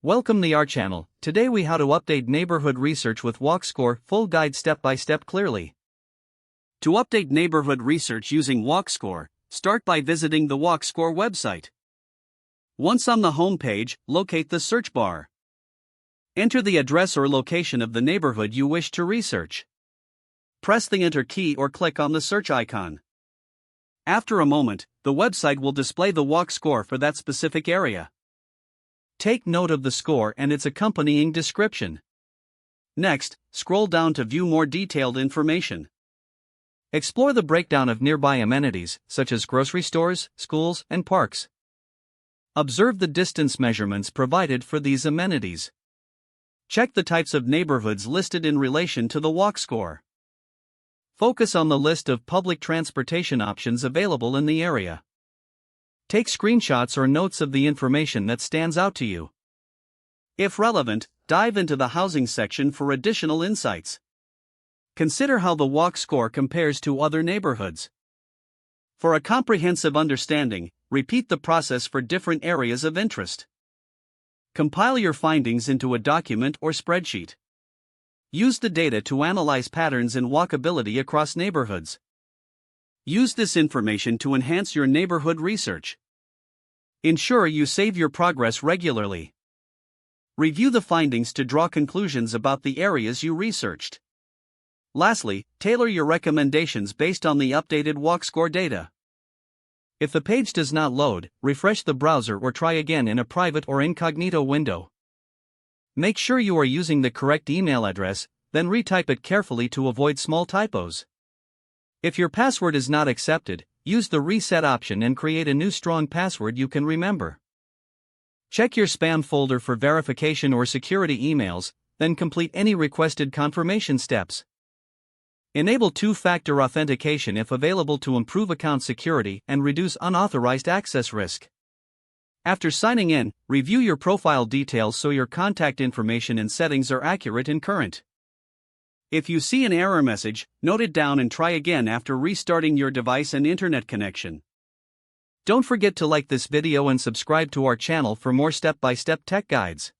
Welcome to our channel. Today we how to update neighborhood research with WalkScore, full guide step by step clearly. To update neighborhood research using WalkScore, start by visiting the WalkScore website. Once on the home page, locate the search bar. Enter the address or location of the neighborhood you wish to research. Press the Enter key or click on the search icon. After a moment, the website will display the WalkScore for that specific area. Take note of the score and its accompanying description. Next, scroll down to view more detailed information. Explore the breakdown of nearby amenities, such as grocery stores, schools, and parks. Observe the distance measurements provided for these amenities. Check the types of neighborhoods listed in relation to the WalkScore. Focus on the list of public transportation options available in the area. Take screenshots or notes of the information that stands out to you. If relevant, dive into the housing section for additional insights. Consider how the WalkScore compares to other neighborhoods. For a comprehensive understanding, repeat the process for different areas of interest. Compile your findings into a document or spreadsheet. Use the data to analyze patterns in walkability across neighborhoods. Use this information to enhance your neighborhood research. Ensure you save your progress regularly. Review the findings to draw conclusions about the areas you researched. Lastly, tailor your recommendations based on the updated WalkScore data. If the page does not load, refresh the browser or try again in a private or incognito window. Make sure you are using the correct email address, then retype it carefully to avoid small typos. If your password is not accepted, use the reset option and create a new strong password you can remember. Check your spam folder for verification or security emails, then complete any requested confirmation steps. Enable two-factor authentication if available to improve account security and reduce unauthorized access risk. After signing in, review your profile details so your contact information and settings are accurate and current. If you see an error message, note it down and try again after restarting your device and internet connection. Don't forget to like this video and subscribe to our channel for more step-by-step tech guides.